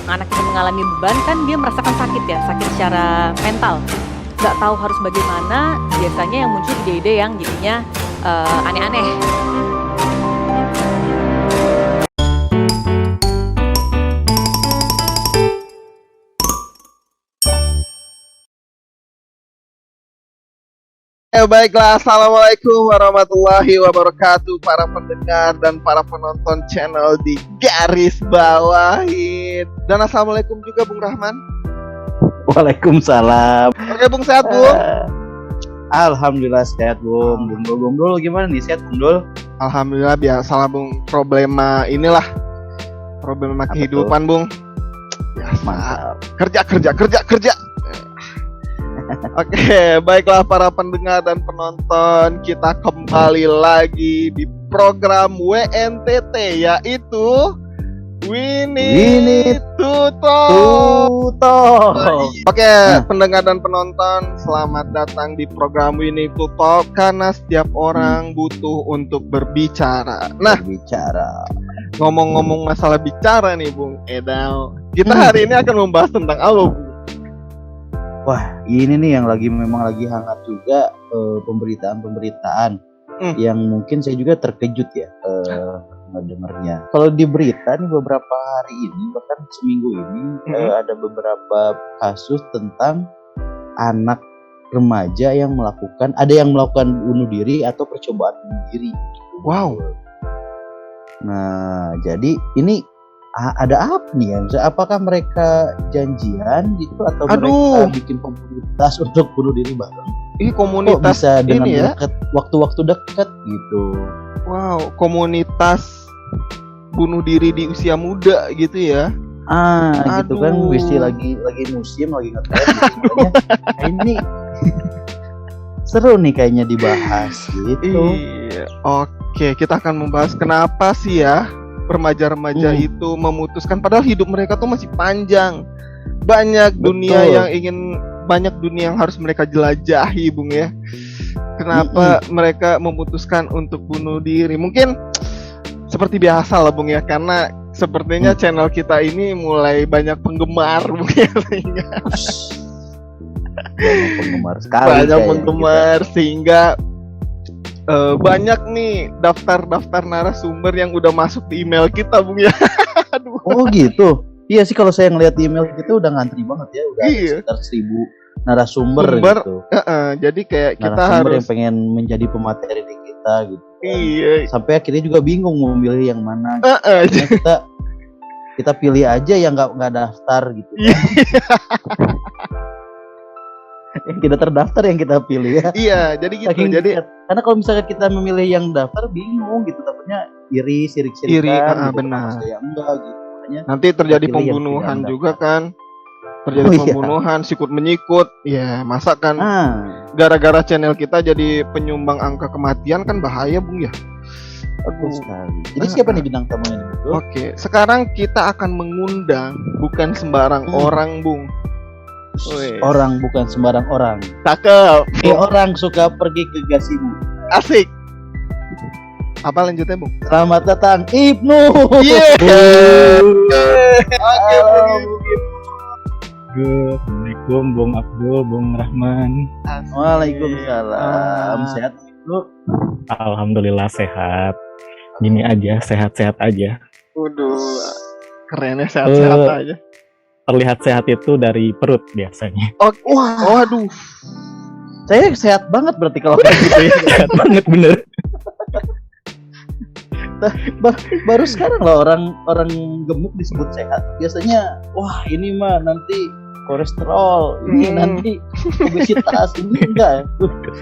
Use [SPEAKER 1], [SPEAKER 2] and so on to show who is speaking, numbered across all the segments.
[SPEAKER 1] anak ini mengalami beban kan dia merasakan sakit ya, sakit secara mental. Nggak tahu harus bagaimana, biasanya yang muncul ide-ide yang jadinya aneh-aneh.
[SPEAKER 2] Baiklah, assalamualaikum warahmatullahi wabarakatuh para pendengar dan para penonton channel di garis bawahin. Dan assalamualaikum juga Bung Rahman.
[SPEAKER 3] Waalaikumsalam.
[SPEAKER 2] Oke Bung, sehat Bung?
[SPEAKER 3] Alhamdulillah sehat Bung. Bung Dul gimana nih, sehat Bung Dul?
[SPEAKER 2] Alhamdulillah, biasalah Bung, problema kehidupan Bung. Biasa.
[SPEAKER 3] Mantap.
[SPEAKER 2] Kerja. Oke, baiklah para pendengar dan penonton, kita kembali lagi di program WNTT, yaitu We Need to Talk. Oke, pendengar dan penonton, selamat datang di program We Need to Talk, karena setiap orang butuh untuk berbicara. Nah, ngomong-ngomong masalah bicara nih Bung Edal, kita hari ini akan membahas tentang apa Bung?
[SPEAKER 3] Wah, ini nih yang memang lagi hangat juga, pemberitaan yang mungkin saya juga terkejut ya mendengarnya. Kalau di berita nih beberapa hari ini, bahkan seminggu ini ada beberapa kasus tentang anak remaja yang melakukan bunuh diri atau percobaan bunuh diri.
[SPEAKER 2] Wow.
[SPEAKER 3] Nah, jadi ini ada apa nih ya? Misalnya, apakah mereka janjian gitu atau mereka bikin komunitas untuk bunuh diri bareng?
[SPEAKER 2] Ini komunitas
[SPEAKER 3] bisa dengan
[SPEAKER 2] ini ya?
[SPEAKER 3] Waktu-waktu dekat gitu.
[SPEAKER 2] Wow, komunitas bunuh diri di usia muda gitu ya?
[SPEAKER 3] Gitu kan, mesti lagi musim, lagi ngetren gitu. Ini seru nih kayaknya dibahas gitu.
[SPEAKER 2] Iya, oke, kita akan membahas kenapa sih ya remaja-remaja itu memutuskan, padahal hidup mereka tuh masih panjang, banyak dunia yang harus mereka jelajahi Bung ya. Kenapa mereka memutuskan untuk bunuh diri? Mungkin seperti biasa lah Bung ya, karena sepertinya channel kita ini mulai banyak penggemar Bung ya, sehingga banyak penggemar sehingga banyak nih daftar narasumber yang udah masuk di email kita Bung ya. Aduh.
[SPEAKER 3] Oh gitu. Iya sih, kalau saya ngeliat email kita udah ngantri banget ya, udah sekitar 1000 narasumber gitu.
[SPEAKER 2] Jadi kayak kita
[SPEAKER 3] narasumber
[SPEAKER 2] harus
[SPEAKER 3] yang pengen menjadi pemateri di kita gitu.
[SPEAKER 2] Iya.
[SPEAKER 3] Sampai akhirnya juga bingung mau memilih yang mana. Gitu. Kita pilih aja yang nggak daftar gitu. Yang tidak terdaftar yang kita pilih ya.
[SPEAKER 2] Iya, jadi gitu.
[SPEAKER 3] Karena kalau misalnya kita memilih yang daftar bingung gitu, takutnya sirik-sirikan gitu,
[SPEAKER 2] benar.
[SPEAKER 3] Saya enggak gitu. Makanya
[SPEAKER 2] nanti terjadi pembunuhan juga kan. Terjadi pembunuhan, sikut menyikut. Ya, masa kan gara-gara channel kita jadi penyumbang angka kematian, kan bahaya Bung ya.
[SPEAKER 3] Betul sekali. Jadi siapa nih bintang tamunya nih?
[SPEAKER 2] Oke, sekarang kita akan mengundang bukan sembarang orang Bung.
[SPEAKER 3] Orang bukan sembarang orang.
[SPEAKER 2] Cakep.
[SPEAKER 3] Orang suka pergi ke gasibu.
[SPEAKER 2] Asik. Apa lanjutnya Bung?
[SPEAKER 3] Selamat datang Ibnu.
[SPEAKER 2] Oke Bung.
[SPEAKER 4] Assalamualaikum Bung Abdul, Bung Rahman.
[SPEAKER 3] Waalaikumsalam. Sehat Ibnu?
[SPEAKER 4] Alhamdulillah sehat. Gini aja, sehat-sehat aja.
[SPEAKER 2] Waduh, kerennya sehat-sehat aja.
[SPEAKER 4] Terlihat sehat itu dari perut biasanya.
[SPEAKER 2] Waduh.
[SPEAKER 3] Saya sehat banget berarti kalau kayak gitu ya.
[SPEAKER 4] Sehat banget bener.
[SPEAKER 3] Baru sekarang loh orang gemuk disebut sehat. Biasanya wah ini mah nanti kolesterol, ini nanti obesitas, ini enggak.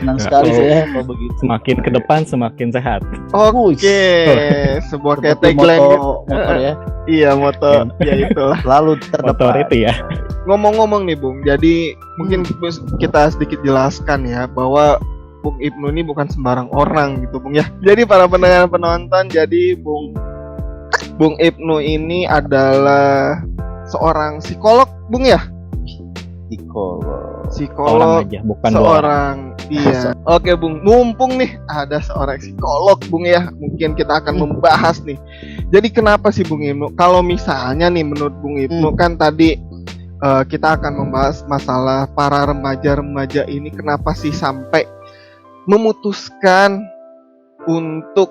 [SPEAKER 3] Senang sekali saya kalau begitu.
[SPEAKER 4] Semakin ke depan semakin sehat.
[SPEAKER 2] Oke, sebuah kayak tagline
[SPEAKER 3] motor ya.
[SPEAKER 2] Iya, moto ya itulah.
[SPEAKER 3] Lalu terdepan
[SPEAKER 4] itu ya.
[SPEAKER 2] Ngomong-ngomong nih Bung, jadi mungkin kita sedikit jelaskan ya bahwa Bung Ibnu ini bukan sembarang orang gitu Bung ya. Jadi para pendengar penonton, jadi Bung Ibnu ini adalah seorang psikolog Bung ya.
[SPEAKER 3] Psikolog.
[SPEAKER 2] Psikolog
[SPEAKER 4] Seorang aja, bukan dua orang.
[SPEAKER 2] seorang. Iya. Oke, Bung. Mumpung nih ada seorang psikolog, Bung ya. Mungkin kita akan membahas nih. Jadi kenapa sih Bung Ibnu? Kalau misalnya nih menurut Bung Ibnu kan tadi kita akan membahas masalah para remaja-remaja ini kenapa sih sampai memutuskan untuk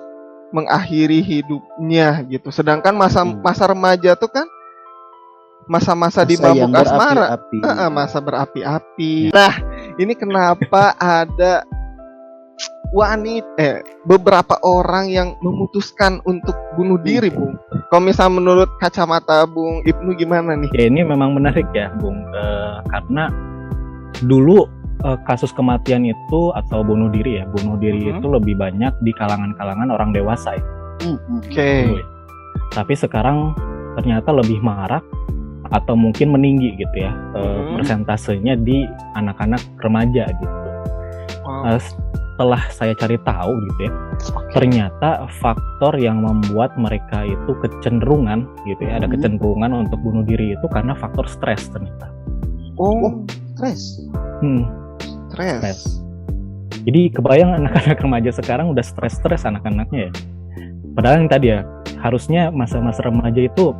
[SPEAKER 2] mengakhiri hidupnya gitu. Sedangkan masa remaja tuh kan masa-masa di
[SPEAKER 3] Masa yang
[SPEAKER 2] mabuk asmara.
[SPEAKER 3] berapi-api.
[SPEAKER 2] Masa berapi-api. Nah, ini kenapa ada beberapa orang yang memutuskan untuk bunuh diri, Bung? Kalau misalnya menurut kacamata Bung Ibnu gimana nih?
[SPEAKER 4] Ya, ini memang menarik ya, Bung. Karena dulu kasus kematian itu atau bunuh diri itu lebih banyak di kalangan-kalangan orang dewasa ya.
[SPEAKER 2] Oke.
[SPEAKER 4] Dulu ya. Tapi sekarang ternyata lebih marak atau mungkin meninggi gitu ya persentasenya di anak-anak remaja gitu. Setelah saya cari tahu gitu ya, ternyata faktor yang membuat mereka itu kecenderungan gitu ya, ada kecenderungan untuk bunuh diri itu karena faktor stres ternyata.
[SPEAKER 3] Stres.
[SPEAKER 2] Stres.
[SPEAKER 4] Jadi kebayang anak-anak remaja sekarang udah stres anak-anaknya ya. Padahal yang tadi ya, harusnya masa-masa remaja itu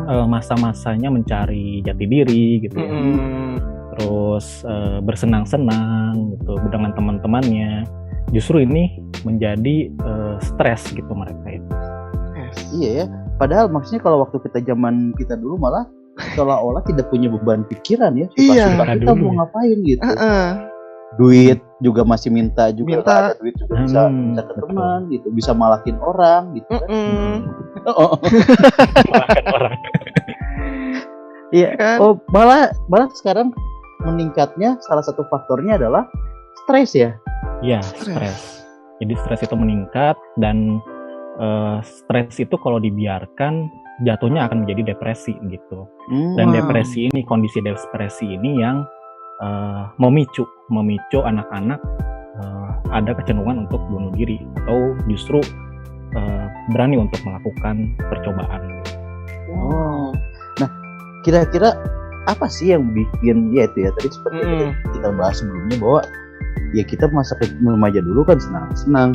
[SPEAKER 4] masa-masanya mencari jati diri gitu ya. Terus bersenang-senang gitu dengan teman-temannya. Justru ini menjadi stres gitu mereka itu.
[SPEAKER 3] Iya ya. Padahal maksudnya kalau waktu zaman kita dulu malah seolah-olah tidak punya beban pikiran ya.
[SPEAKER 2] Iya.
[SPEAKER 3] Suka kita mau ngapain gitu. Duit juga masih minta juga. Ada duit juga bisa ke teman gitu. Bisa malakin orang gitu kan.
[SPEAKER 4] Malakin orang.
[SPEAKER 3] Iya.
[SPEAKER 2] Kan?
[SPEAKER 3] Oh malah sekarang meningkatnya salah satu faktornya adalah stres ya.
[SPEAKER 4] Iya, stres. Jadi stres itu meningkat dan stres itu kalau dibiarkan jatuhnya akan menjadi depresi gitu. Dan depresi ini, kondisi depresi ini yang memicu anak-anak ada kecenderungan untuk bunuh diri atau justru berani untuk melakukan percobaan.
[SPEAKER 3] Nah, kira-kira apa sih yang bikin ya itu ya tadi seperti yang kita bahas sebelumnya bahwa ya kita masa remaja dulu kan senang-senang,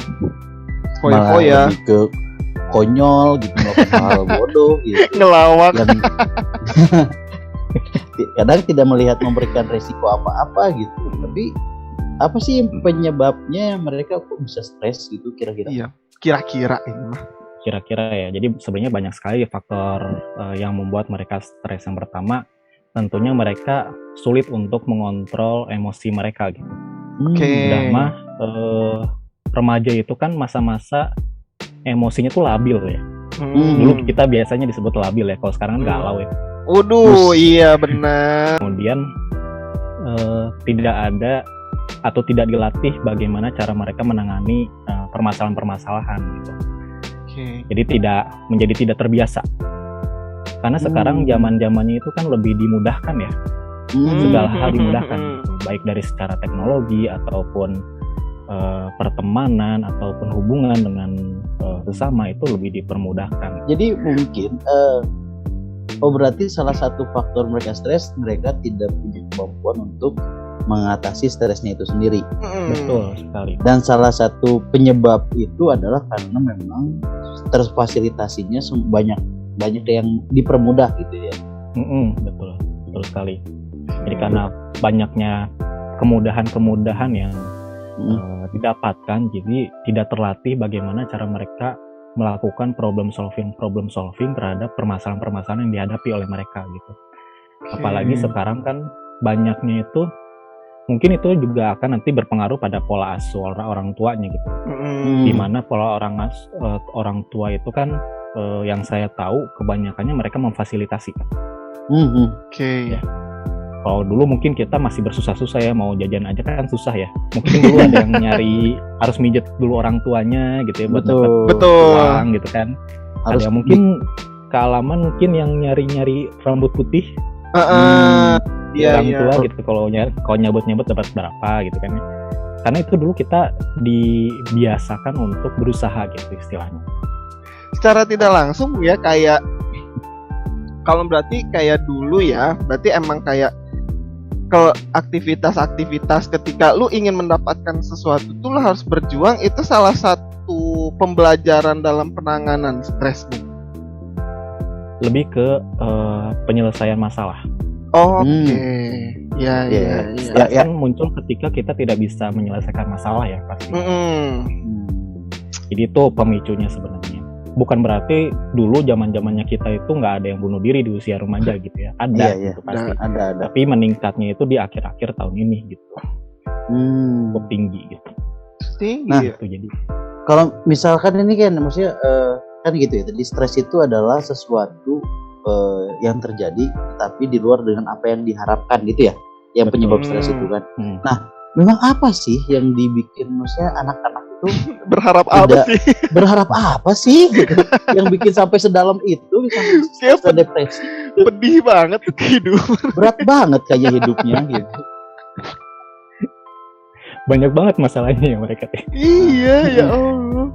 [SPEAKER 3] malah lebih ke konyol gitu, melakukan hal bodoh gitu,
[SPEAKER 2] ngelawak
[SPEAKER 3] dan kadang tidak melihat memberikan resiko apa-apa gitu. Tapi apa sih penyebabnya mereka kok bisa stres gitu kira-kira?
[SPEAKER 2] Iya, kira-kira ini mah.
[SPEAKER 4] Kira-kira ya. Jadi sebenarnya banyak sekali faktor yang membuat mereka stres. Yang pertama, tentunya mereka sulit untuk mengontrol emosi mereka gitu. Udah mah remaja itu kan masa-masa emosinya tuh labil ya. Dulu kita biasanya disebut labil ya. Kalau sekarang kan galau ya.
[SPEAKER 2] Waduh, iya benar.
[SPEAKER 4] Kemudian tidak ada atau tidak dilatih bagaimana cara mereka menangani permasalahan-permasalahan gitu. Jadi tidak terbiasa. Karena sekarang zaman-zamannya itu kan lebih dimudahkan ya. Segala hal dimudahkan gitu. Baik dari secara teknologi ataupun pertemanan ataupun hubungan dengan sesama itu lebih dipermudahkan.
[SPEAKER 3] Jadi mungkin berarti salah satu faktor mereka stres, mereka tidak punya kemampuan untuk mengatasi stresnya itu sendiri.
[SPEAKER 4] Betul sekali.
[SPEAKER 3] Dan salah satu penyebab itu adalah karena memang terfasilitasinya banyak yang dipermudah gitu ya. Betul sekali. Jadi karena banyaknya kemudahan yang didapatkan, jadi tidak terlatih bagaimana cara mereka melakukan problem solving terhadap permasalahan-permasalahan yang dihadapi oleh mereka gitu. Apalagi sekarang kan banyaknya itu mungkin itu juga akan nanti berpengaruh pada pola asuh orang tuanya gitu. Dimana pola orang tua itu kan yang saya tahu kebanyakannya mereka memfasilitasi. Ya. Kalau dulu mungkin kita masih bersusah-susah ya, mau jajan aja kan susah ya. Mungkin dulu ada yang nyari harus mijet dulu orang tuanya gitu ya buat dapat uang gitu kan. Harus ada yang mungkin kealaman mungkin yang nyari rambut putih. Orang tua gitu kalau nyabut dapat berapa gitu kan ya. Karena itu dulu kita dibiasakan untuk berusaha gitu istilahnya.
[SPEAKER 2] Secara tidak langsung ya kayak kalau berarti kayak dulu ya, berarti emang kayak Kalau aktivitas-aktivitas ketika lu ingin mendapatkan sesuatu tuh lu harus berjuang, itu salah satu pembelajaran dalam penanganan stres.
[SPEAKER 4] Lebih ke penyelesaian masalah.
[SPEAKER 2] Oke. Ya.
[SPEAKER 4] Stres kan muncul ketika kita tidak bisa menyelesaikan masalah ya pasti. Jadi itu pemicunya sebenarnya. Bukan berarti dulu zaman-zamannya kita itu nggak ada yang bunuh diri di usia remaja gitu ya. Ada gitu pasti.
[SPEAKER 3] Ada.
[SPEAKER 4] Tapi meningkatnya itu di akhir-akhir tahun ini gitu. Cukup tinggi gitu.
[SPEAKER 3] Nah,
[SPEAKER 4] itu jadi.
[SPEAKER 3] Kalau misalkan ini kan maksudnya kan gitu ya. Tadi stres itu adalah sesuatu yang terjadi tapi di luar dengan apa yang diharapkan gitu ya. Yang penyebab stres itu kan. Nah, memang apa sih yang dibikin maksudnya anak-anak itu
[SPEAKER 2] berharap apa sih?
[SPEAKER 3] Berharap apa sih gitu? Yang bikin sampai sedalam itu bisa depresi.
[SPEAKER 2] Pedih banget hidup.
[SPEAKER 3] Berat banget kayaknya hidupnya gitu.
[SPEAKER 4] Banyak banget masalahnya ya mereka.
[SPEAKER 2] Iya, ya Allah.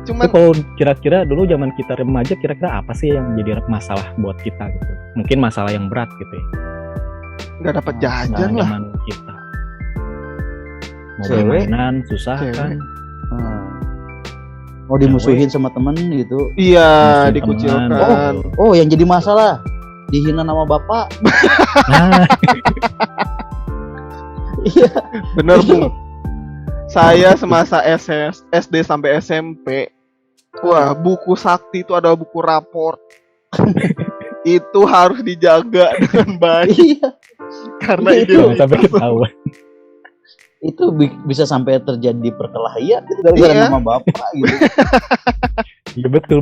[SPEAKER 2] Cuman
[SPEAKER 4] kalau kira-kira dulu zaman kita remaja, kira-kira apa sih yang jadi masalah buat kita gitu? Mungkin masalah yang berat gitu ya.
[SPEAKER 2] Nggak dapat jajan lah.
[SPEAKER 4] Zaman kita. Mau beli mainan susah kan.
[SPEAKER 3] Mau dimusuhin sama temen gitu.
[SPEAKER 2] Iya, dikucilkan.
[SPEAKER 3] Oh, yang jadi masalah dihina nama bapak. Iya,
[SPEAKER 2] bener Bung. Saya semasa SD sampai SMP, wah, buku sakti itu ada buku raport. Itu harus dijaga dengan baik.
[SPEAKER 3] Iya.
[SPEAKER 2] Karena
[SPEAKER 3] itu
[SPEAKER 4] sampai ketahuan.
[SPEAKER 3] Itu bisa sampai terjadi perkelahian gitu gara-gara nama bapak gitu.
[SPEAKER 4] Iya betul.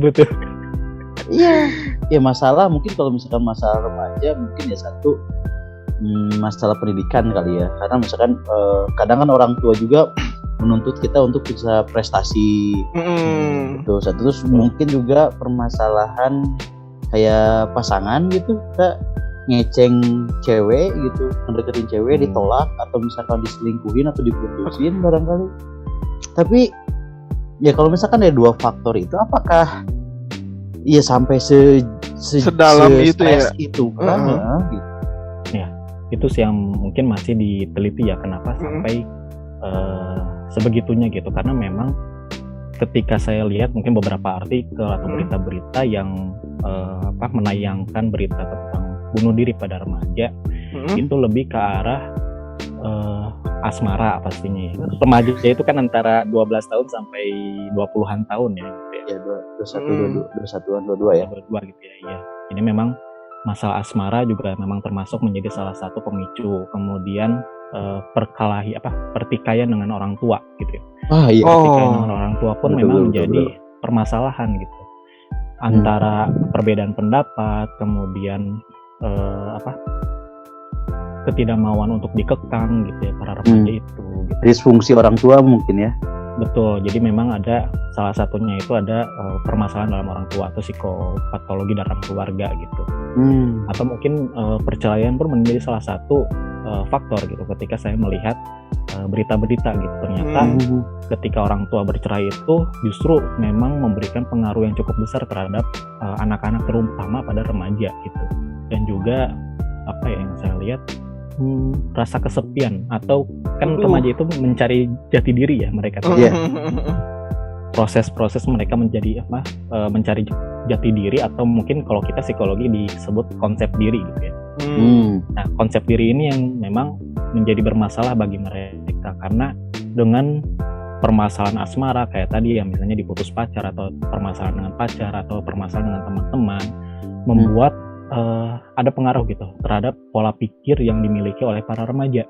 [SPEAKER 3] Iya. Ya masalah mungkin kalau misalkan masalah remaja mungkin ya satu masalah pendidikan kali ya. Karena misalkan kadang kan orang tua juga menuntut kita untuk bisa prestasi. Gitu. Satu terus mungkin juga permasalahan kayak pasangan gitu, kita ngeceng cewek gitu, ngedeketin cewek ditolak atau misalkan diselingkuhin atau diputusin barangkali. Tapi ya kalau misalkan ada dua faktor itu, apakah ya sampai
[SPEAKER 2] sedalam itu ya?
[SPEAKER 3] Itu kan gitu.
[SPEAKER 4] Ya, itu sih yang mungkin masih diteliti ya kenapa sampai sebegitunya gitu. Karena memang ketika saya lihat mungkin beberapa artikel atau berita-berita yang menayangkan berita tentang bunuh diri pada remaja, itu lebih ke arah asmara pastinya. Remaja itu kan antara 12 tahun sampai 20-an tahun ya.
[SPEAKER 3] Ya 21-an 22 ya.
[SPEAKER 4] 22 gitu ya. Iya. Ini memang masalah asmara juga memang termasuk menjadi salah satu pemicu. Kemudian pertikaian dengan orang tua gitu ya.
[SPEAKER 3] Iya.
[SPEAKER 4] Pertikaian dengan orang tua pun memang menjadi permasalahan gitu. Antara perbedaan pendapat, kemudian ketidakmauan untuk dikekang gitu ya para remaja itu. Gitu.
[SPEAKER 3] Disfungsi orang tua mungkin ya.
[SPEAKER 4] Betul. Jadi memang ada salah satunya itu ada permasalahan dalam orang tua atau psikopatologi dalam keluarga gitu. Atau mungkin perceraian pun menjadi salah satu faktor gitu. Ketika saya melihat berita-berita gitu, ternyata ketika orang tua bercerai itu justru memang memberikan pengaruh yang cukup besar terhadap anak-anak, terutama pada remaja gitu. Dan juga apa ya yang saya lihat rasa kesepian atau kan remaja itu mencari jati diri ya mereka. Proses-proses mereka menjadi mencari jati diri atau mungkin kalau kita psikologi disebut konsep diri gitu ya. Nah, konsep diri ini yang memang menjadi bermasalah bagi mereka karena dengan permasalahan asmara kayak tadi ya, misalnya diputus pacar atau permasalahan dengan pacar atau permasalahan dengan teman-teman, membuat ada pengaruh gitu terhadap pola pikir yang dimiliki oleh para remaja.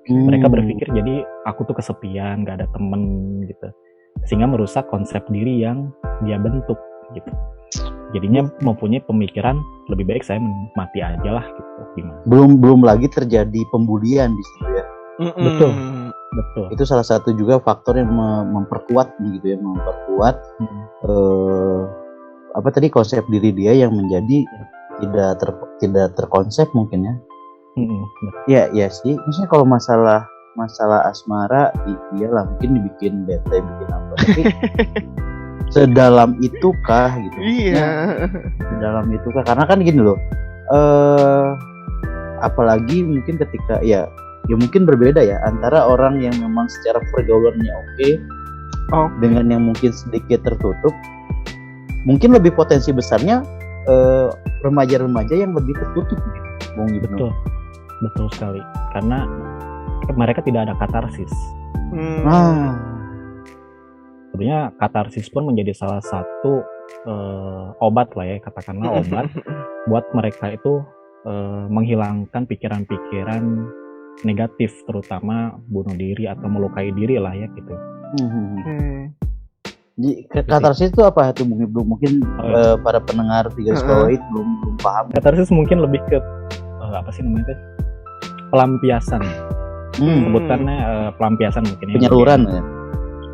[SPEAKER 4] Mereka berpikir jadi aku tuh kesepian, gak ada temen gitu, sehingga merusak konsep diri yang dia bentuk gitu. Jadinya mempunyai pemikiran lebih baik saya mati aja lah gitu. Gimana?
[SPEAKER 3] Belum lagi terjadi pembulian di situ ya.
[SPEAKER 4] Betul.
[SPEAKER 3] Itu salah satu juga faktor yang memperkuat gitu ya, konsep diri dia yang menjadi tidak terkonsep mungkin ya. Ya sih, maksudnya kalau masalah asmara iyalah mungkin dibikin bete, bikin apa, tapi sedalam itukah gitu.
[SPEAKER 2] Iya.
[SPEAKER 3] Sedalam itukah, karena kan gini loh, apalagi mungkin ketika ya mungkin berbeda ya antara orang yang memang secara pergaulannya oke dengan yang mungkin sedikit tertutup. Mungkin lebih potensi besarnya remaja-remaja yang lebih tertutup gitu.
[SPEAKER 4] Betul sekali, karena mereka tidak ada katarsis. Sebenarnya katarsis pun menjadi salah satu obat lah ya, katakanlah obat buat mereka itu menghilangkan pikiran-pikiran negatif, terutama bunuh diri atau melukai diri lah ya gitu.
[SPEAKER 3] Katarsis itu apa tuh mungkin para pendengar Tiga Garis Bawah itu belum paham.
[SPEAKER 4] Katarsis mungkin lebih ke apa sih namanya, pelampiasan. Sebutannya pelampiasan mungkin.
[SPEAKER 3] Penyaluran ya.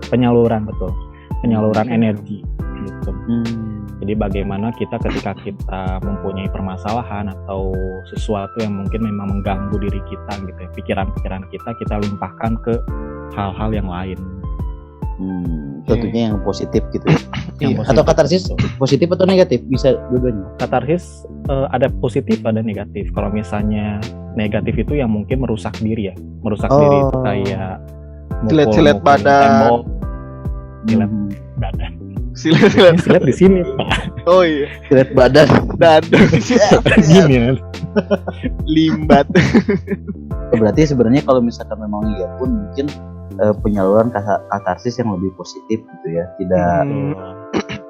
[SPEAKER 4] Penyaluran, betul. Penyaluran energi gitu. Jadi bagaimana kita ketika kita mempunyai permasalahan atau sesuatu yang mungkin memang mengganggu diri kita gitu ya, pikiran-pikiran kita limpahkan ke hal-hal yang lain.
[SPEAKER 3] Tentunya yang positif gitu.
[SPEAKER 4] Yang positif,
[SPEAKER 3] atau katarsis positif atau negatif, bisa dua-duanya.
[SPEAKER 4] Katarsis ada positif ada negatif. Kalau misalnya negatif itu yang mungkin merusak diri ya, diri itu kayak
[SPEAKER 2] silet badan,
[SPEAKER 4] silet di sini Pak.
[SPEAKER 2] Oh iya,
[SPEAKER 3] silet badan
[SPEAKER 4] gini kan,
[SPEAKER 2] limbat.
[SPEAKER 3] Berarti sebenarnya kalau misalkan memang iya pun mungkin penyaluran katarsis yang lebih positif gitu ya,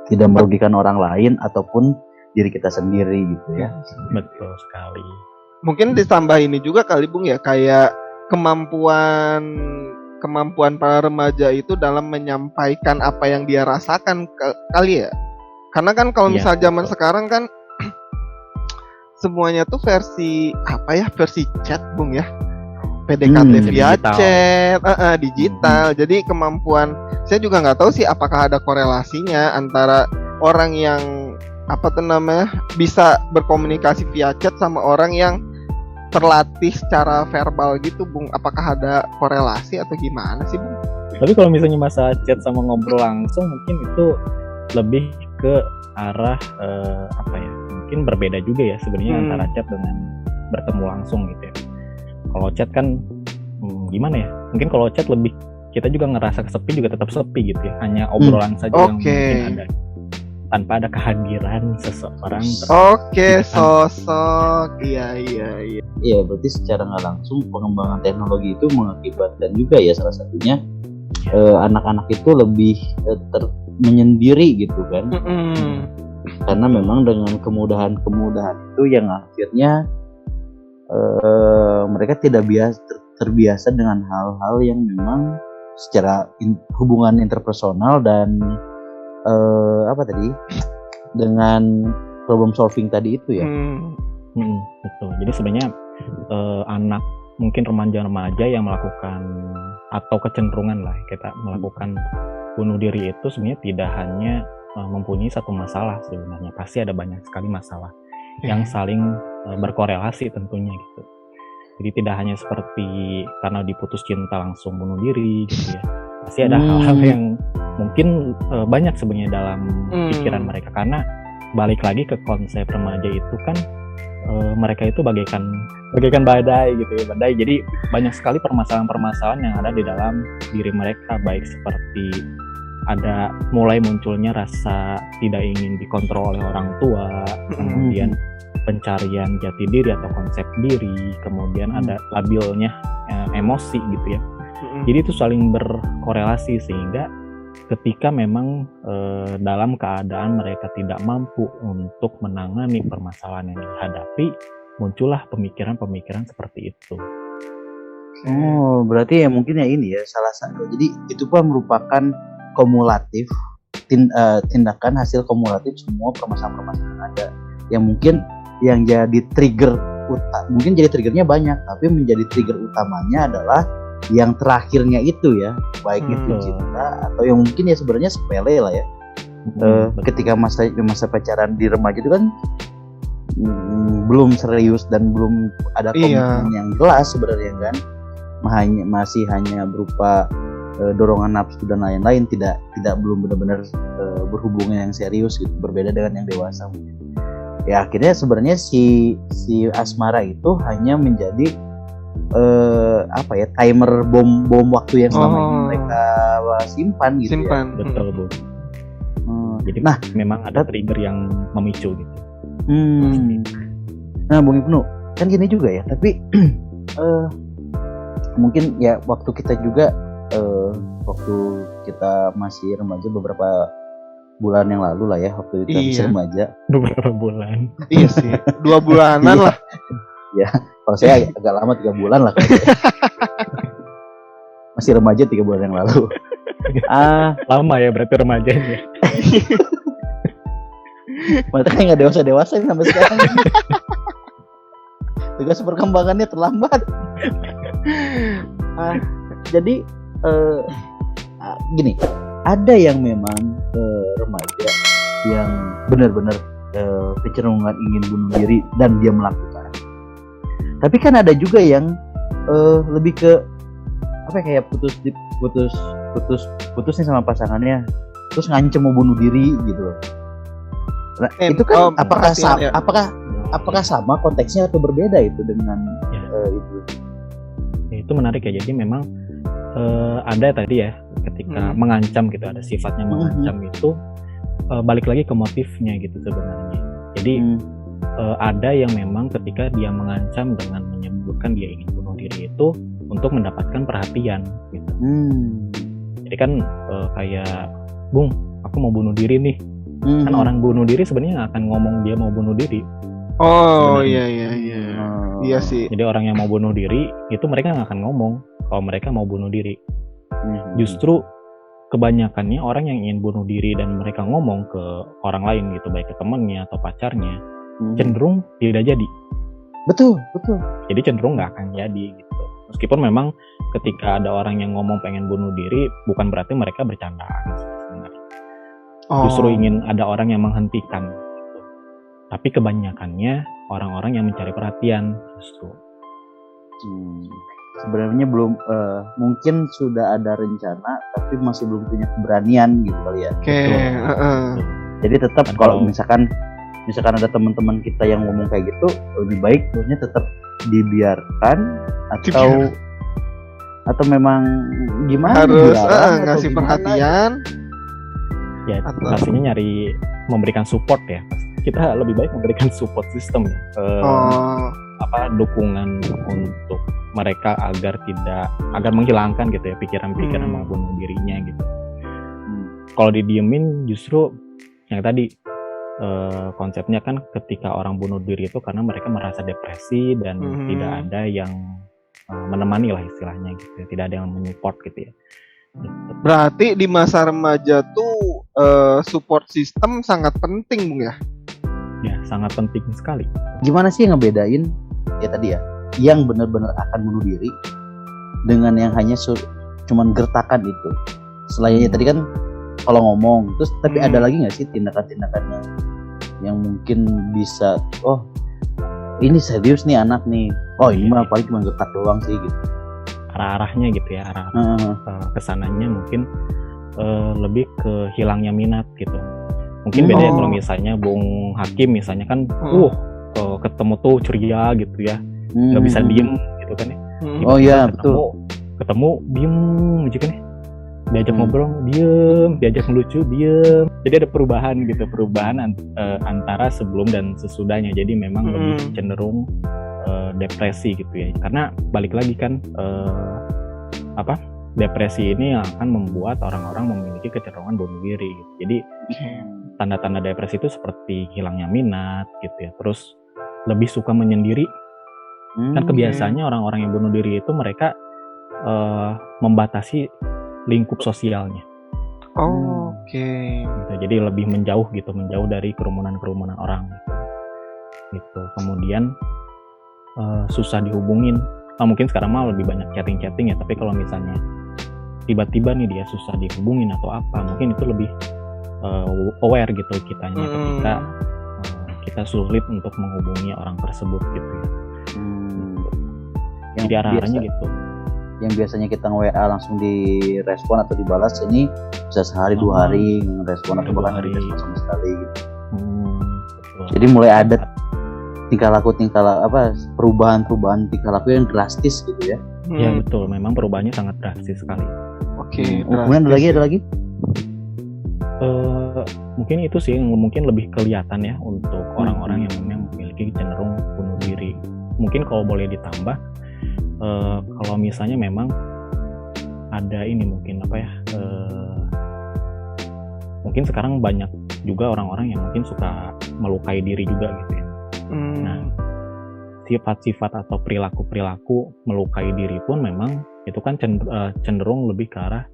[SPEAKER 3] tidak merugikan orang lain ataupun diri kita sendiri gitu ya.
[SPEAKER 4] Betul sekali.
[SPEAKER 2] Mungkin ditambah ini juga kali Bung ya, kayak kemampuan para remaja itu dalam menyampaikan apa yang dia rasakan kali ya. Karena kan kalau misal zaman sekarang kan semuanya tuh versi chat Bung ya. PDKT via chat, digital. Jadi kemampuan, saya juga nggak tahu sih apakah ada korelasinya antara orang yang bisa berkomunikasi via chat sama orang yang terlatih secara verbal gitu Bung. Apakah ada korelasi atau gimana sih Bung?
[SPEAKER 4] Tapi kalau misalnya masa chat sama ngobrol langsung mungkin itu lebih ke arah mungkin berbeda juga ya sebenarnya antara chat dengan bertemu langsung gitu ya. Kalau chat kan gimana ya? Mungkin kalau chat lebih kita juga ngerasa kesepi juga tetap sepi gitu ya. Hanya obrolan saja yang mungkin ada tanpa ada kehadiran seseorang.
[SPEAKER 2] Sosok. Iya.
[SPEAKER 3] Iya, berarti secara nggak langsung pengembangan teknologi itu mengakibatkan juga ya salah satunya anak-anak itu lebih menyendiri gitu kan. Karena memang dengan kemudahan itu yang akhirnya mereka tidak terbiasa dengan hal-hal yang memang secara hubungan interpersonal dan dengan problem solving tadi itu ya.
[SPEAKER 4] Betul. Jadi sebenarnya anak mungkin remaja-remaja yang melakukan atau kecenderungan lah kita melakukan bunuh diri itu sebenarnya tidak hanya mempunyai satu masalah, sebenarnya pasti ada banyak sekali masalah yang saling berkorelasi tentunya gitu. Jadi tidak hanya seperti karena diputus cinta langsung bunuh diri gitu ya. Pasti ada hal-hal yang mungkin banyak sebenarnya dalam pikiran mereka, karena balik lagi ke konsep remaja itu kan mereka itu bagaikan badai gitu ya, badai. Jadi banyak sekali permasalahan-permasalahan yang ada di dalam diri mereka, baik seperti ada mulai munculnya rasa tidak ingin dikontrol oleh orang tua, kemudian pencarian jati diri atau konsep diri, kemudian ada labilnya emosi gitu ya. Jadi itu saling berkorelasi sehingga ketika memang dalam keadaan mereka tidak mampu untuk menangani permasalahan yang dihadapi, muncullah pemikiran-pemikiran seperti itu.
[SPEAKER 3] Oh, berarti ya mungkin ya ini ya salah satu. Jadi itu pun merupakan kumulatif tindakan hasil kumulatif semua permasalahan-permasalahan ada yang mungkin yang jadi trigger mungkin jadi triggernya banyak, tapi menjadi trigger utamanya adalah yang terakhirnya itu ya, baik itu cinta atau yang mungkin ya sebenarnya sepele lah ya. Ketika masa pacaran di remaja itu kan belum serius dan belum ada komitmen yang jelas sebenarnya kan, masih hanya berupa dorongan nafsu dan lain-lain, tidak belum benar-benar berhubungan yang serius gitu, berbeda dengan yang dewasa mungkin. ya akhirnya sebenarnya si asmara itu hanya menjadi timer bom waktu yang selama ini mereka simpan gitu.
[SPEAKER 2] Simpan.
[SPEAKER 3] Ya.
[SPEAKER 4] Betul, Bu. Jadi memang ada trigger yang memicu gitu.
[SPEAKER 3] Nah, Bung Ibnu, kan gini juga ya, tapi mungkin ya waktu kita juga waktu kita masih remaja beberapa bulan yang lalu lah ya, waktu itu masih remaja.
[SPEAKER 4] Beberapa bulan.
[SPEAKER 2] Iya sih, 2 bulanan lah.
[SPEAKER 3] Ya, kalau saya agak lama 3 bulan lah. Masih remaja 3 bulan yang lalu.
[SPEAKER 4] Lama ya berarti remajanya.
[SPEAKER 3] Makanya nggak dewasa sampai sekarang. Tugas perkembangannya terlambat. Jadi gini, ada yang memang remaja yang benar-benar kecenderungan ingin bunuh diri dan dia melakukan. Tapi kan ada juga yang lebih ke kayak putus nih sama pasangannya, terus ngancem mau bunuh diri gitu loh. Nah, itu kan apakah sama konteksnya atau berbeda itu dengan itu?
[SPEAKER 4] Itu menarik ya. Jadi memang ada tadi ya ketika mengancam gitu, ada sifatnya mengancam itu balik lagi ke motifnya gitu sebenarnya. Jadi ada yang memang ketika dia mengancam dengan menyebutkan dia ingin bunuh diri itu untuk mendapatkan perhatian gitu. Jadi kan kayak, Bung, aku mau bunuh diri nih. Kan orang bunuh diri sebenarnya nggak akan ngomong dia mau bunuh diri.
[SPEAKER 2] Oh iya. Iya sih.
[SPEAKER 4] Jadi orang yang mau bunuh diri itu mereka nggak akan ngomong kalau mereka mau bunuh diri. Justru kebanyakannya orang yang ingin bunuh diri dan mereka ngomong ke orang lain gitu, baik ke temannya atau pacarnya, cenderung tidak jadi.
[SPEAKER 3] Betul.
[SPEAKER 4] Jadi cenderung nggak akan jadi gitu. Meskipun memang ketika ada orang yang ngomong pengen bunuh diri, bukan berarti mereka bercandaan sebenarnya. Justru ingin ada orang yang menghentikan gitu. Tapi kebanyakannya orang-orang yang mencari perhatian justru.
[SPEAKER 3] Sebenarnya belum mungkin sudah ada rencana tapi masih belum punya keberanian gitu kali ya. Jadi tetap kalau misalkan ada teman-teman kita yang ngomong kayak gitu, lebih baik sebenarnya tetap dibiarkan atau memang gimana
[SPEAKER 2] harus ngasih perhatian
[SPEAKER 4] ya, pastinya memberikan support ya. Kita lebih baik memberikan support system ya. Dukungan untuk mereka agar menghilangkan gitu ya pikiran-pikiran mau bunuh dirinya gitu. Kalau didiemin justru yang tadi konsepnya kan ketika orang bunuh diri itu karena mereka merasa depresi dan tidak ada yang menemani lah istilahnya gitu ya. Tidak ada yang menyupport gitu ya.
[SPEAKER 2] Berarti di masa remaja tuh support system sangat penting, Bung ya?
[SPEAKER 4] Ya, sangat penting sekali.
[SPEAKER 3] Gimana sih ngebedain ya tadi ya, yang benar-benar akan bunuh diri dengan yang hanya cuman gertakan itu? Selainnya tadi kan kalau ngomong, terus tapi ada lagi nggak sih tindakan-tindakan yang mungkin bisa, ini serius nih anak nih, ini mah paling cuma gertak doang sih gitu.
[SPEAKER 4] Arah-arahnya gitu ya, kesananya mungkin lebih ke hilangnya minat gitu. Mungkin beda ya kalau misalnya Bung Hakim misalnya kan ketemu tuh ceria gitu ya, nggak bisa diem gitu kan ya.
[SPEAKER 3] Iya betul.
[SPEAKER 4] Ketemu diem aja kan ya, diajak ngobrol diem, diajak melucu diem. Jadi ada perubahan antara sebelum dan sesudahnya. Jadi memang lebih cenderung depresi gitu ya, karena balik lagi kan depresi ini yang akan membuat orang-orang memiliki kecenderungan bunuh diri gitu. Jadi tanda-tanda depresi itu seperti hilangnya minat gitu ya, terus lebih suka menyendiri. Kan kebiasaannya orang-orang yang bunuh diri itu mereka membatasi lingkup sosialnya. Gitu. Jadi lebih menjauh dari kerumunan-kerumunan orang gitu. Kemudian susah dihubungin. Mungkin sekarang mah lebih banyak chatting ya, tapi kalau misalnya tiba-tiba nih dia susah dihubungin atau apa, mungkin itu lebih aware gitu kitanya ketika kita sulit untuk menghubungi orang tersebut gitu ya. Jadi arah-arahnya gitu.
[SPEAKER 3] Yang biasanya kita nge-WA langsung direspon atau dibalas, ini bisa sehari 2 hari ngerespon atau bahkan hari respon sama sekali gitu. Jadi mulai ada perubahan tingkah laku yang drastis gitu ya.
[SPEAKER 4] Ya betul, memang perubahannya sangat drastis sekali.
[SPEAKER 2] Oke.
[SPEAKER 3] Kemudian ada lagi?
[SPEAKER 4] Mungkin itu sih yang mungkin lebih kelihatan ya untuk orang-orang yang memang memiliki cenderung bunuh diri. Mungkin kalau boleh ditambah, kalau misalnya memang ada ini mungkin mungkin sekarang banyak juga orang-orang yang mungkin suka melukai diri juga gitu ya. Nah, sifat-sifat atau perilaku melukai diri pun memang itu kan cenderung lebih ke arah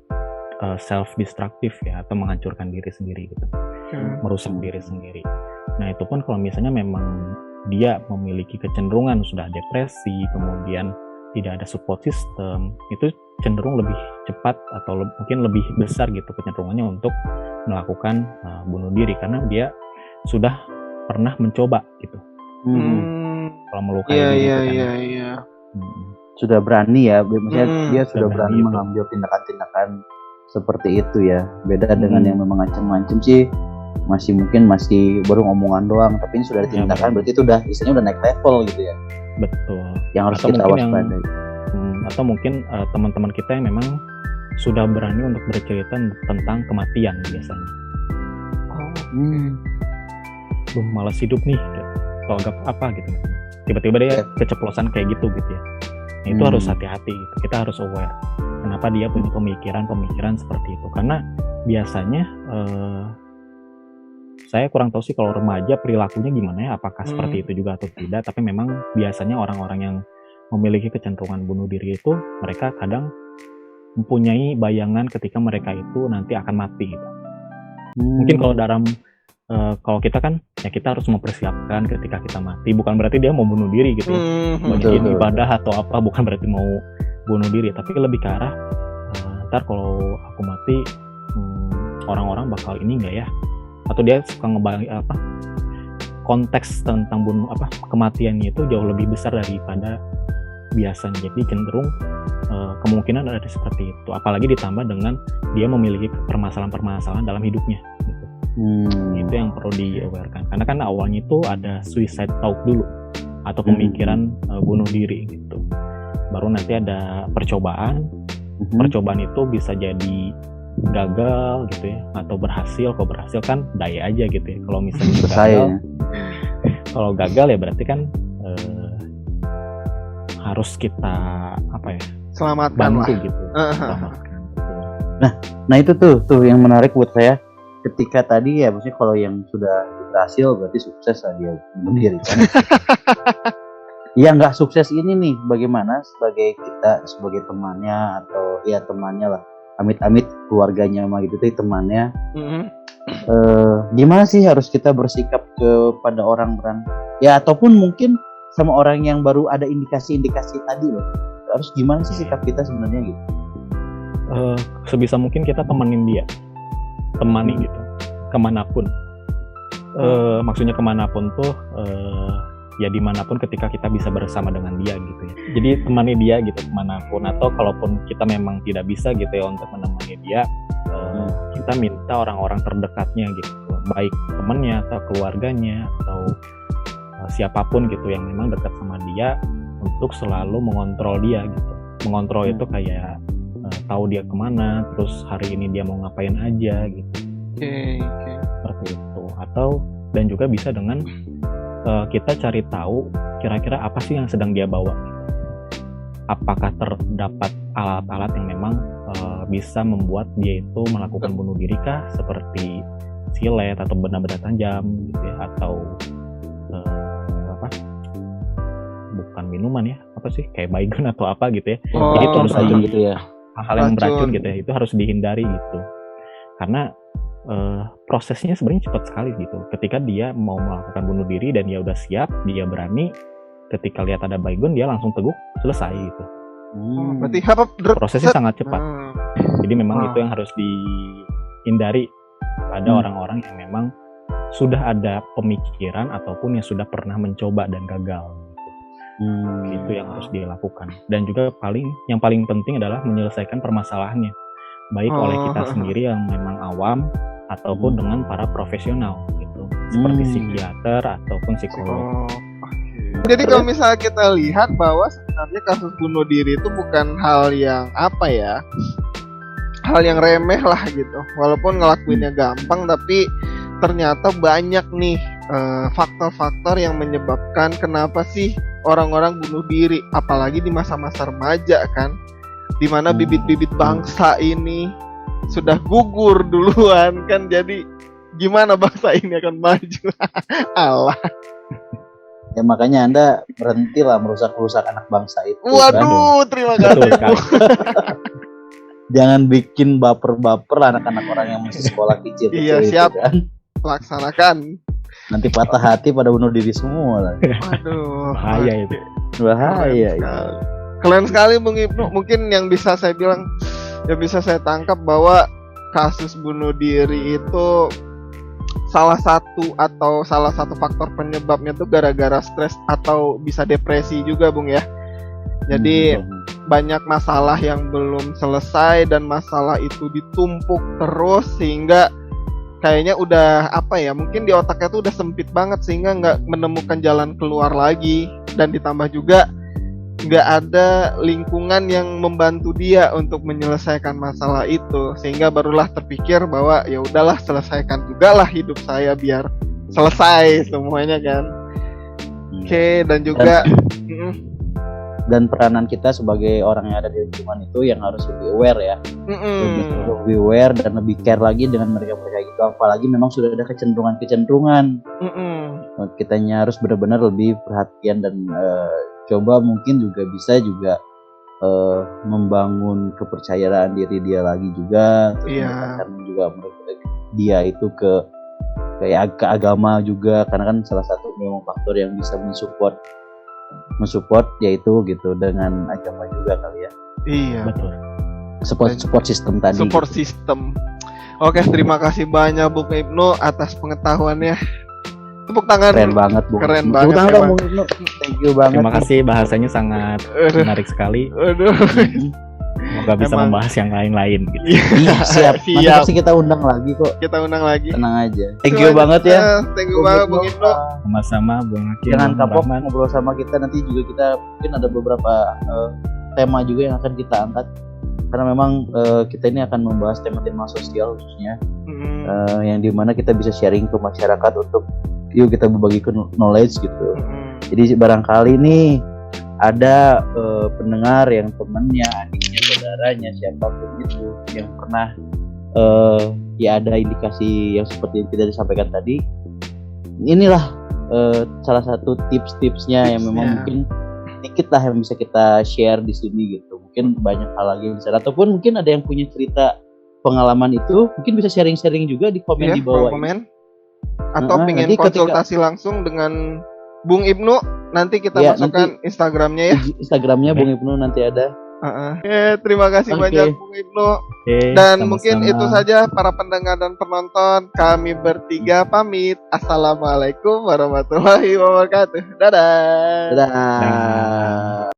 [SPEAKER 4] self-destructive ya, atau menghancurkan diri sendiri gitu, merusak diri sendiri. Nah itu pun kalau misalnya memang dia memiliki kecenderungan sudah depresi, kemudian tidak ada support system, itu cenderung lebih cepat atau mungkin lebih besar gitu kecenderungannya untuk melakukan bunuh diri, karena dia sudah pernah mencoba gitu. Kalau melukai diri
[SPEAKER 2] Iya.
[SPEAKER 3] Sudah berani ya, maksudnya dia sudah berani
[SPEAKER 4] berani
[SPEAKER 3] mengambil tindakan-tindakan seperti itu ya. Beda dengan yang memang ngancem-ngancem sih, masih baru ngomongan doang, tapi ini sudah ada tindakan, berarti itu istilahnya udah naik level gitu ya.
[SPEAKER 4] Betul.
[SPEAKER 3] Yang harus
[SPEAKER 4] atau
[SPEAKER 3] kita waspadai.
[SPEAKER 4] Atau mungkin teman-teman kita yang memang sudah berani untuk bercerita tentang kematian biasanya. Malas hidup nih, kalau agak apa gitu. Tiba-tiba dia keceplosan kayak gitu ya. Nah, itu harus hati-hati gitu. Kita harus aware kenapa dia punya pemikiran seperti itu, karena biasanya saya kurang tahu sih kalau remaja perilakunya gimana ya, apakah seperti itu juga atau tidak, tapi memang biasanya orang-orang yang memiliki kecenderungan bunuh diri itu mereka kadang mempunyai bayangan ketika mereka itu nanti akan mati gitu. Mungkin kalau kita kan ya kita harus mempersiapkan ketika kita mati, bukan berarti dia mau bunuh diri gitu ya. Bikin ibadah atau apa, bukan berarti mau bunuh diri, tapi lebih ke arah ntar kalau aku mati orang-orang bakal ini enggak ya, atau dia suka ngebayang konteks tentang kematiannya itu jauh lebih besar daripada biasanya, jadi cenderung kemungkinan ada seperti itu, apalagi ditambah dengan dia memiliki permasalahan-permasalahan dalam hidupnya gitu. Itu yang perlu di-awarekan, karena kan awalnya itu ada suicide thought dulu atau pemikiran bunuh diri gitu, baru nanti ada percobaan itu bisa jadi gagal gitu ya, atau berhasil. Kalau berhasil kan daya aja gitu ya, kalau misalnya gagal, kalau gagal ya berarti kan harus kita
[SPEAKER 2] selamatkan
[SPEAKER 4] bantu
[SPEAKER 2] lah
[SPEAKER 4] gitu.
[SPEAKER 3] Nah itu tuh yang menarik buat saya. Ketika tadi ya, maksudnya kalau yang sudah berhasil berarti sukses lah dia bunuh diri kan. Yang nggak sukses ini nih, bagaimana kita sebagai temannya, atau ya temannya lah, amit-amit keluarganya mah gitu, temannya. Gimana sih harus kita bersikap kepada orang ya, ataupun mungkin sama orang yang baru ada indikasi-indikasi tadi loh, harus gimana sih sikap kita sebenarnya gitu?
[SPEAKER 4] Sebisa mungkin kita temani gitu, kemanapun. Maksudnya kemanapun tuh ya dimanapun ketika kita bisa bersama dengan dia gitu ya. Jadi temani dia gitu kemanapun, atau kalaupun kita memang tidak bisa gitu ya untuk menemani dia, kita minta orang-orang terdekatnya gitu, baik temannya atau keluarganya atau siapapun gitu yang memang dekat sama dia, untuk selalu mengontrol dia gitu. Mengontrol itu kayak tahu dia kemana, terus hari ini dia mau ngapain aja gitu. Seperti itu. Atau dan juga bisa dengan kita cari tahu kira-kira apa sih yang sedang dia bawa. Apakah terdapat alat-alat yang memang bisa membuat dia itu melakukan bunuh diri kah, seperti silet atau benda-benda tajam gitu ya, atau bukan minuman ya, kayak baygon atau apa gitu ya. Jadi itu harus
[SPEAKER 3] gitu ya.
[SPEAKER 4] Hal-hal yang beracun gitu ya, itu harus dihindari gitu. Karena prosesnya sebenarnya cepat sekali gitu. Ketika dia mau melakukan bunuh diri dan dia udah siap, dia berani, ketika lihat ada baygon dia langsung teguk, selesai gitu.
[SPEAKER 2] Berarti
[SPEAKER 4] prosesnya sangat cepat. Jadi memang itu yang harus dihindari pada orang-orang yang memang sudah ada pemikiran ataupun yang sudah pernah mencoba dan gagal. Itu yang harus dilakukan. Dan juga yang paling penting adalah menyelesaikan permasalahannya, baik oleh kita sendiri yang memang awam ataupun dengan para profesional gitu. seperti
[SPEAKER 2] Hmm.
[SPEAKER 4] psikiater ataupun psikolog.
[SPEAKER 2] Oke. Jadi kalau misalnya kita lihat bahwa sebenarnya kasus bunuh diri itu bukan hal yang apa ya, hal yang remeh lah gitu. Walaupun ngelakuinnya gampang, tapi ternyata banyak nih faktor-faktor yang menyebabkan kenapa sih orang-orang bunuh diri, apalagi di masa-masa remaja kan, dimana bibit-bibit bangsa ini sudah gugur duluan kan, jadi gimana bangsa ini akan maju? Allah.
[SPEAKER 3] Ya makanya Anda berhentilah merusak-rusak anak bangsa itu. kan.
[SPEAKER 2] Waduh, terima
[SPEAKER 4] Betul
[SPEAKER 2] kasih.
[SPEAKER 4] sekali.
[SPEAKER 3] Jangan bikin baper-baper anak-anak orang yang masih sekolah kecil.
[SPEAKER 2] Iya,
[SPEAKER 3] itu
[SPEAKER 2] siap.
[SPEAKER 3] kan.
[SPEAKER 2] Laksanakan.
[SPEAKER 3] Nanti patah hati pada bunuh diri semua lah.
[SPEAKER 2] Waduh,
[SPEAKER 4] Bahaya itu.
[SPEAKER 3] Bahaya.
[SPEAKER 2] Keren sekali Bung Ibnu. Mungkin yang bisa saya bilang, yang bisa saya tangkap bahwa kasus bunuh diri itu salah satu faktor penyebabnya tuh gara-gara stres atau bisa depresi juga Bung ya. Jadi banyak masalah yang belum selesai dan masalah itu ditumpuk terus sehingga kayaknya udah apa ya, mungkin di otaknya tuh udah sempit banget sehingga nggak menemukan jalan keluar lagi, dan ditambah juga nggak ada lingkungan yang membantu dia untuk menyelesaikan masalah itu, sehingga barulah terpikir bahwa ya udahlah, selesaikan juga lah hidup saya biar selesai semuanya kan. Oke, dan juga
[SPEAKER 3] Dan peranan kita sebagai orang yang ada di lingkungan itu yang harus lebih aware ya. Lebih aware dan lebih care lagi dengan mereka-mereka itu. Apalagi memang sudah ada kecenderungan. Kitanya harus benar-benar lebih perhatian dan coba mungkin juga bisa juga membangun kepercayaan diri dia lagi juga.
[SPEAKER 2] Iya.
[SPEAKER 3] Karena juga dia itu ke agama juga, karena kan salah satu memang faktor yang bisa mensupport yaitu gitu dengan agama juga kali ya.
[SPEAKER 2] Iya.
[SPEAKER 4] Betul.
[SPEAKER 3] Support system tadi.
[SPEAKER 2] Support system. Oke, terima kasih banyak Bung Ibnu atas pengetahuannya. Tepuk tangan.
[SPEAKER 3] Keren banget Bung.
[SPEAKER 2] Keren
[SPEAKER 3] Tepuk
[SPEAKER 2] banget,
[SPEAKER 3] tangan
[SPEAKER 2] emang.
[SPEAKER 3] dong, Bung Ibnu. Thank you banget.
[SPEAKER 4] Terima kasih, bahasanya sangat menarik sekali.
[SPEAKER 2] Aduh.
[SPEAKER 4] Semoga bisa
[SPEAKER 2] Emang.
[SPEAKER 4] membahas yang lain-lain gitu.
[SPEAKER 3] Iya, siap. Nanti
[SPEAKER 2] Siap.
[SPEAKER 3] pasti kita undang lagi kok.
[SPEAKER 2] Kita undang lagi.
[SPEAKER 3] Tenang aja. Thank you banget ya.
[SPEAKER 2] Thank you banget Bung Ibnu.
[SPEAKER 4] Sama-sama Bung Hakim.
[SPEAKER 3] Jangan
[SPEAKER 4] Bung
[SPEAKER 3] kapok
[SPEAKER 4] Rahman.
[SPEAKER 3] ngobrol sama kita, nanti juga kita mungkin ada beberapa tema juga yang akan kita angkat. Karena memang kita ini akan membahas tema-tema sosial khususnya yang dimana kita bisa sharing ke masyarakat untuk yuk kita berbagi knowledge gitu. Jadi barangkali nih ada pendengar yang temennya, adiknya, saudaranya, siapapun itu yang pernah ya ada indikasi yang seperti yang tidak disampaikan tadi. Inilah salah satu tips-tipsnya yang memang mungkin dikit lah yang bisa kita share di sini gitu. Mungkin banyak hal lagi yang bisa, ataupun mungkin ada yang punya cerita pengalaman itu, mungkin bisa sharing-sharing juga di komen di bawah.
[SPEAKER 2] Komen. Atau pengen
[SPEAKER 3] nanti
[SPEAKER 2] konsultasi langsung dengan Bung Ibnu, nanti kita
[SPEAKER 3] Ya,
[SPEAKER 2] masukkan Instagramnya ya.
[SPEAKER 3] Instagramnya Bung Ibnu nanti ada.
[SPEAKER 2] Terima kasih
[SPEAKER 3] Oke.
[SPEAKER 2] banyak Bung Ibnu.
[SPEAKER 4] Oke,
[SPEAKER 2] Dan
[SPEAKER 4] sama-sama.
[SPEAKER 2] mungkin itu saja para pendengar dan penonton. Kami bertiga pamit. Assalamualaikum warahmatullahi wabarakatuh. Dadah.
[SPEAKER 3] Dadah.